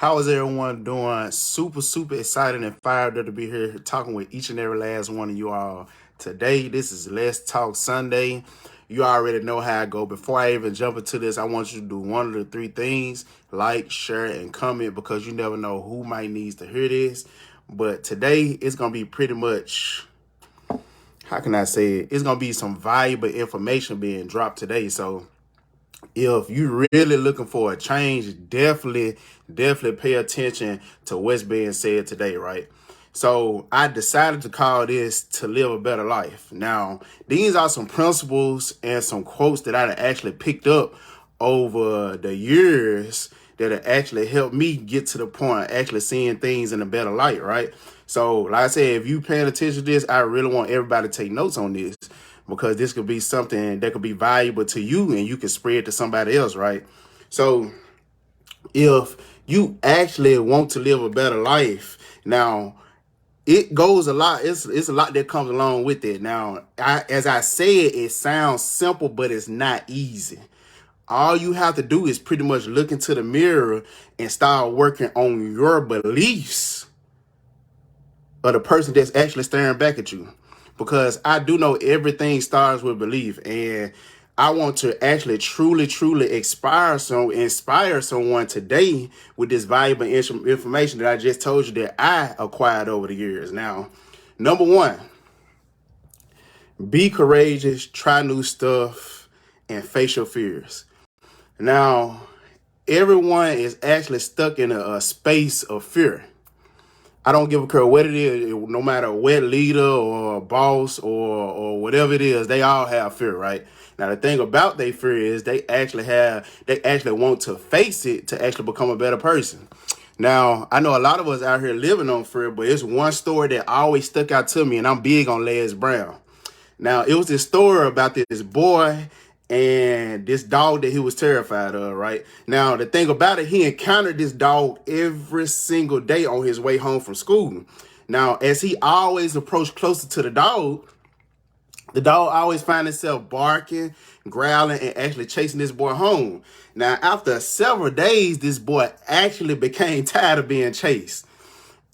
How is everyone doing? Super excited and fired up to be here talking with each and every last one of you all today. This is Let's Talk Sunday. You already know how I go. Before I even jump into this, I want you to do one of the three things: like, share, and comment, because you never know who might needs to hear this. But today it's gonna be pretty much, how can I say it? It's gonna be some valuable information being dropped today. So if you're really looking for a change, definitely pay attention to what's being said today, right? So I decided to call this "To Live a Better Life." Now, these are some principles and some quotes that I actually picked up over the years that have actually helped me get to the point of actually seeing things in a better light, right? So, like I said, if you paying attention to this, I really want everybody to take notes on this, because this could be something that could be valuable to you and you can spread to somebody else, right? So if you actually want to live a better life, now it goes a lot. It's a lot that comes along with it. Now, as I say it, it sounds simple, but it's not easy. All you have to do is pretty much look into the mirror and start working on your beliefs of the person that's actually staring back at you. Because I do know everything starts with belief, and I want to actually truly inspire someone today with this valuable information that I just told you that I acquired over the years. Now, number one, be courageous, try new stuff, and face your fears. Now, everyone is actually stuck in a space of fear. I don't give a care what it is, no matter what leader or boss or whatever it is, they all have fear, right? Now, the thing about their fear is they actually want to face it to actually become a better person. Now, I know a lot of us out here living on fear, but it's one story that always stuck out to me, and I'm big on Les Brown. Now, it was this story about this boy and this dog that he was terrified of, right? Now, the thing about it, he encountered this dog every single day on his way home from school. Now, as he always approached closer to the dog always found himself barking, growling, and actually chasing this boy home. Now, after several days, this boy actually became tired of being chased.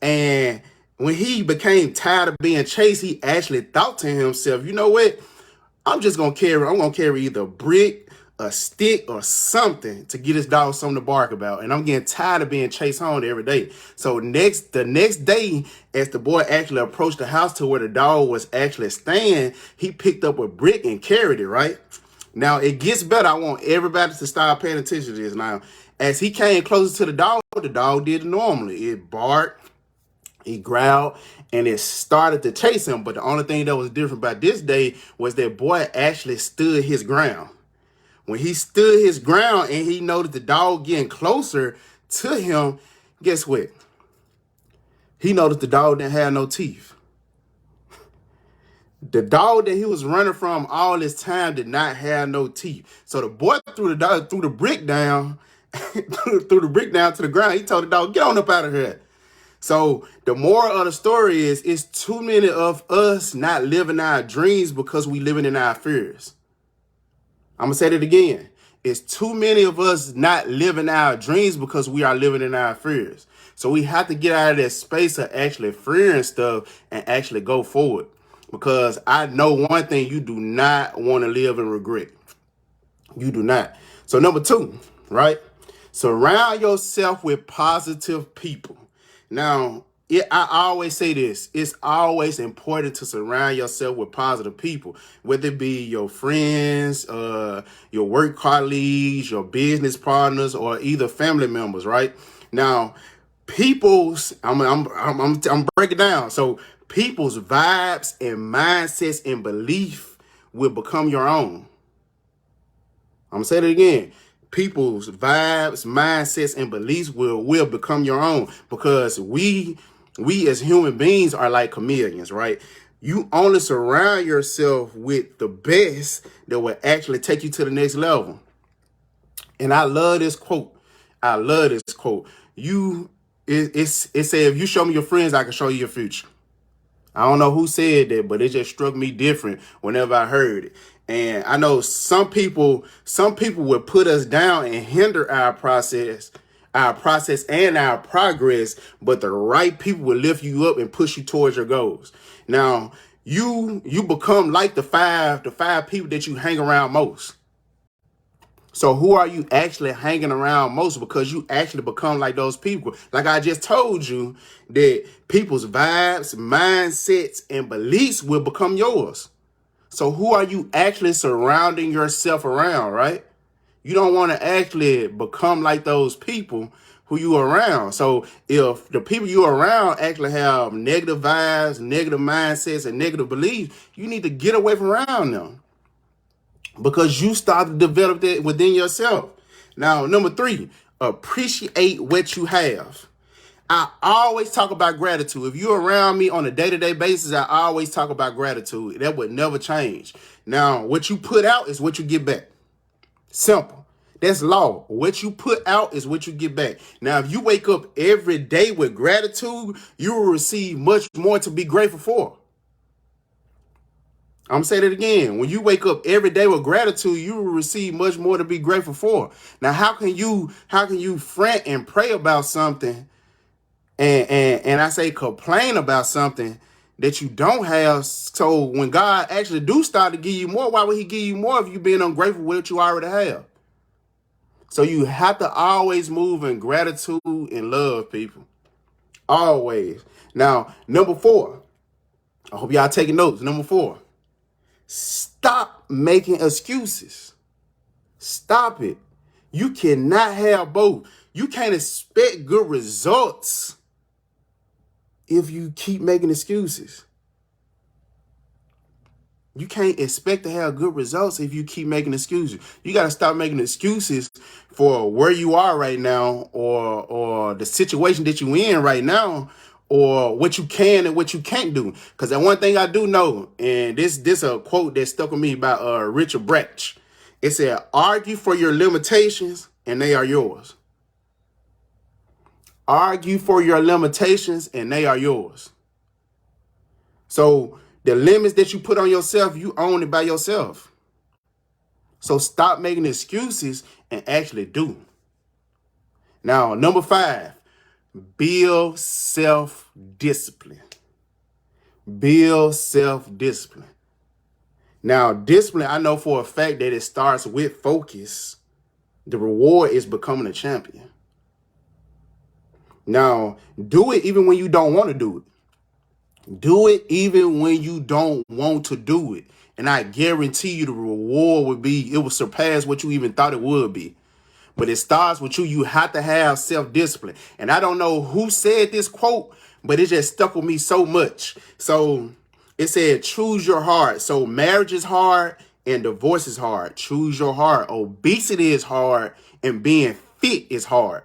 And when he became tired of being chased, he actually thought to himself, you know what? I'm gonna carry either a brick, a stick, or something to get this dog something to bark about. And I'm getting tired of being chased home every day. So the next day, as the boy actually approached the house to where the dog was actually staying, he picked up a brick and carried it, right? Now, it gets better. I want everybody to start paying attention to this. Now, as he came closer to the dog did normally. It barked, he growled, and it started to chase him. But the only thing that was different about this day was that boy actually stood his ground. When he stood his ground and he noticed the dog getting closer to him, guess what? He noticed the dog didn't have no teeth. The dog that he was running from all this time did not have no teeth. So the boy threw the brick down, threw the brick down to the ground. He told the dog, "Get on up out of here." So the moral of the story is, it's too many of us not living our dreams because we living in our fears. I'm going to say that again. It's too many of us not living our dreams because we are living in our fears. So we have to get out of that space of actually fearing stuff and actually go forward. Because I know one thing: you do not want to live in regret. You do not. So number two, right? Surround yourself with positive people. Now, I always say this: it's always important to surround yourself with positive people, whether it be your friends, your work colleagues, your business partners, or either family members, right? Now, I'm breaking down. So people's vibes and mindsets and belief will become your own. I'm gonna say it again. People's vibes, mindsets, and beliefs will become your own, because we as human beings are like chameleons, right? You only surround yourself with the best that will actually take you to the next level. And I love this quote. It said, "If you show me your friends, I can show you your future." I don't know who said that, but it just struck me different whenever I heard it. And I know some people would put us down and hinder our process, our process and our progress, but the right people will lift you up and push you towards your goals. Now, you become like the five people that you hang around most. So who are you actually hanging around most? Because you actually become like those people. Like I just told you, that people's vibes, mindsets, and beliefs will become yours. So who are you actually surrounding yourself around, right? You don't want to actually become like those people who you are around. So if the people you are around actually have negative vibes, negative mindsets, and negative beliefs, you need to get away from around them, because you start to develop that within yourself. Now, number 3, appreciate what you have. I always talk about gratitude. If you're around me on a day-to-day basis, I always talk about gratitude. That would never change. Now, what you put out is what you get back. Simple. That's law. What you put out is what you get back. Now, if you wake up every day with gratitude, you will receive much more to be grateful for. I'm gonna say that again. When you wake up every day with gratitude, you will receive much more to be grateful for. Now, how can you fret and pray about something and I say complain about something that you don't have? So when God actually do start to give you more, why would he give you more if you've been ungrateful with what you already have? So you have to always move in gratitude and love, people. Always. Now, number 4. I hope y'all taking notes. Number 4. Stop making excuses. Stop it. You cannot have both. You can't expect good results if you keep making excuses. You can't expect to have good results if you keep making excuses. You got to stop making excuses for where you are right now, or the situation that you're in right now, or what you can and what you can't do. Because that one thing I do know, and this a quote that stuck with me by Richard Branch. It said, argue for your limitations and they are yours. Argue for your limitations and they are yours. So the limits that you put on yourself, you own it by yourself. So stop making excuses and actually do. Now, number 5, build self-discipline. Build self-discipline. Now, discipline, I know for a fact that it starts with focus. The reward is becoming a champion. Now, do it even when you don't want to do it. Do it even when you don't want to do it. And I guarantee you the reward it will surpass what you even thought it would be. But it starts with you. You have to have self-discipline. And I don't know who said this quote, but it just stuck with me so much. So it said, choose your heart. So marriage is hard and divorce is hard. Choose your heart. Obesity is hard and being fit is hard.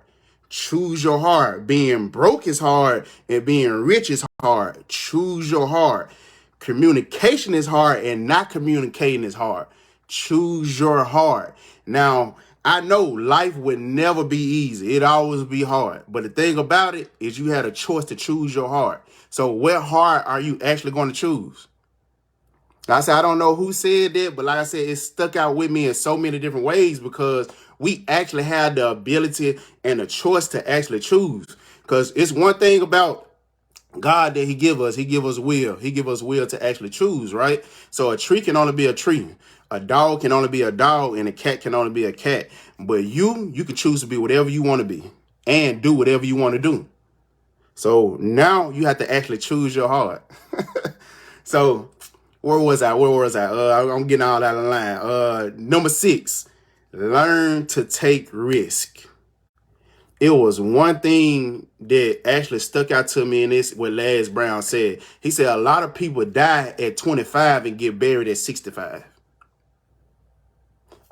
Choose your heart. Being broke is hard and being rich is hard. Choose your heart. Communication is hard and not communicating is hard. Choose your heart. Now, I know life would never be easy. It always be hard. But the thing about it is you had a choice to choose your heart. So what heart are you actually going to choose? Like I said, I don't know who said that, but like I said, it stuck out with me in so many different ways, because we actually had the ability and the choice to actually choose. Because it's one thing about God that he give us will. He give us will to actually choose, right? So a tree can only be a tree. A dog can only be a dog, and a cat can only be a cat. But you can choose to be whatever you want to be and do whatever you want to do. So now you have to actually choose your heart. So where was I? I'm getting all out of line. Number 6, learn to take risk. It was one thing that actually stuck out to me, and this what Les Brown said. He said a lot of people die at 25 and get buried at 65.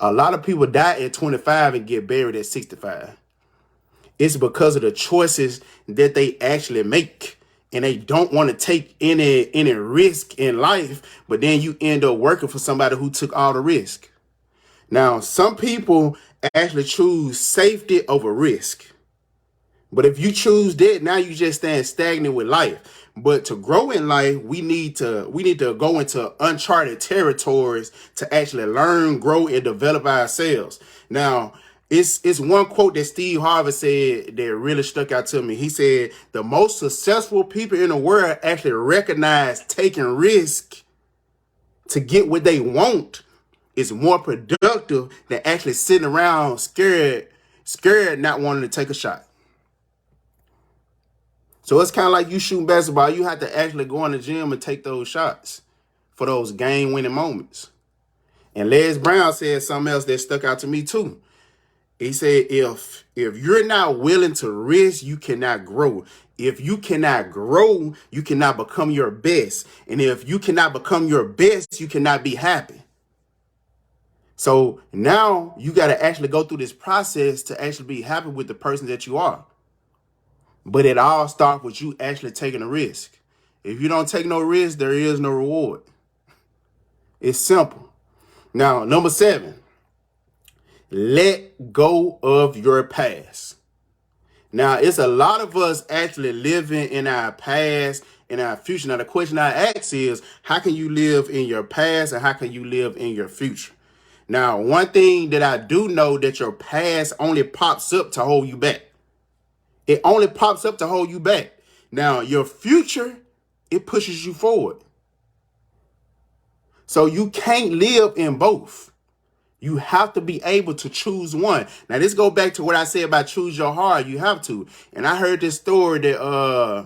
A lot of people die at 25 and get buried at 65. It's because of the choices that they actually make. And they don't want to take any risk in life, but then you end up working for somebody who took all the risk. Now, some people actually choose safety over risk. But if you choose that, now you just stand stagnant with life. But to grow in life, we need to go into uncharted territories to actually learn, grow, and develop ourselves. Now, It's one quote that Steve Harvey said that really stuck out to me. He said, the most successful people in the world actually recognize taking risk to get what they want is more productive than actually sitting around scared not wanting to take a shot. So it's kind of like you shooting basketball. You have to actually go in the gym and take those shots for those game-winning moments. And Les Brown said something else that stuck out to me too. He said, if you're not willing to risk, you cannot grow. If you cannot grow, you cannot become your best. And if you cannot become your best, you cannot be happy. So now you got to actually go through this process to actually be happy with the person that you are. But it all starts with you actually taking a risk. If you don't take no risk, there is no reward. It's simple. Now, number 7, let go of your past. Now, it's a lot of us actually living in our past, in our future. Now, the question I ask is, how can you live in your past and how can you live in your future? Now, one thing that I do know, that your past only pops up to hold you back. It only pops up to hold you back. Now, your future, it pushes you forward. So you can't live in both. You have to be able to choose one. Now, this goes back to what I said about choose your heart. You have to. And I heard this story that I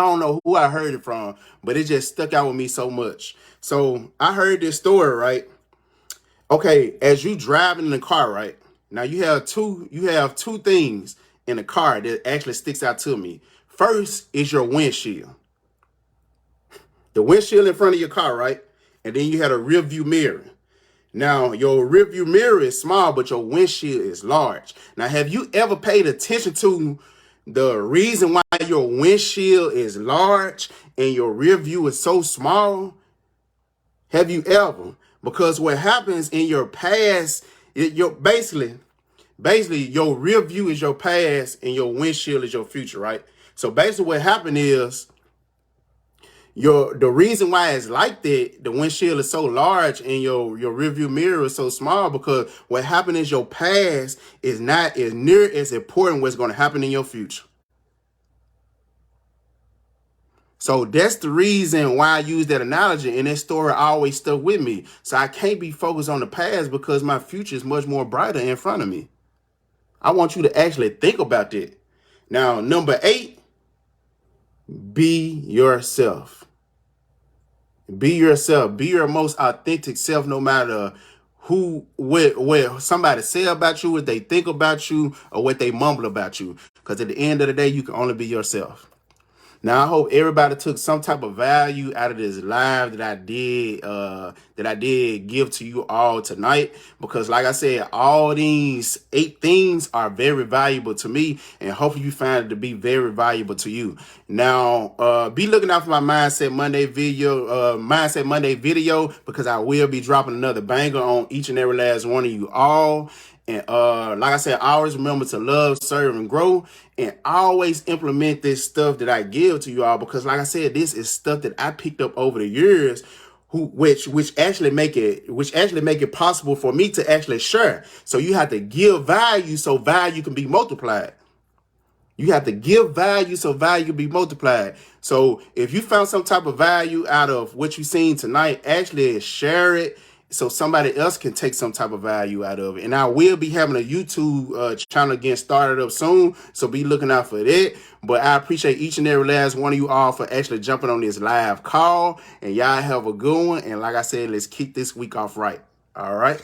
don't know who I heard it from, but it just stuck out with me so much. So I heard this story, right? Okay, as you driving in the car, right? Now you have two things in the car that actually sticks out to me. First is your windshield. The windshield in front of your car, right? And then you had a rear view mirror. Now, your rear view mirror is small, but your windshield is large. Now, have you ever paid attention to the reason why your windshield is large and your rear view is so small? Have you ever? Because what happens in your past, basically your rear view is your past and your windshield is your future, right? So basically what happened is the reason why it's like that, the windshield is so large and your rear view mirror is so small, because what happened is your past is not as near as important what's going to happen in your future. So that's the reason why I use that analogy, and that story always stuck with me. So I can't be focused on the past because my future is much more brighter in front of me. I want you to actually think about that. Now, number 8, be yourself. Be yourself. Be your most authentic self, no matter what somebody say about you, what they think about you, or what they mumble about you. Because at the end of the day, you can only be yourself. Now, I hope everybody took some type of value out of this live that I did give to you all tonight, because like I said, all these 8 things are very valuable to me, and hopefully you find it to be very valuable to you. Now, be looking out for my Mindset Monday video, because I will be dropping another banger on each and every last one of you all. And like I said, always remember to love, serve, and grow, and always implement this stuff that I give to you all, because like I said, this is stuff that I picked up over the years, which actually make it possible for me to actually share. So you have to give value so value can be multiplied. You have to give value so value can be multiplied. So if you found some type of value out of what you seen tonight, actually share it so somebody else can take some type of value out of it. And I will be having a YouTube channel getting started up soon, so be looking out for that. But I appreciate each and every last one of you all for actually jumping on this live call. And y'all have a good one. And like I said, let's kick this week off right. All right.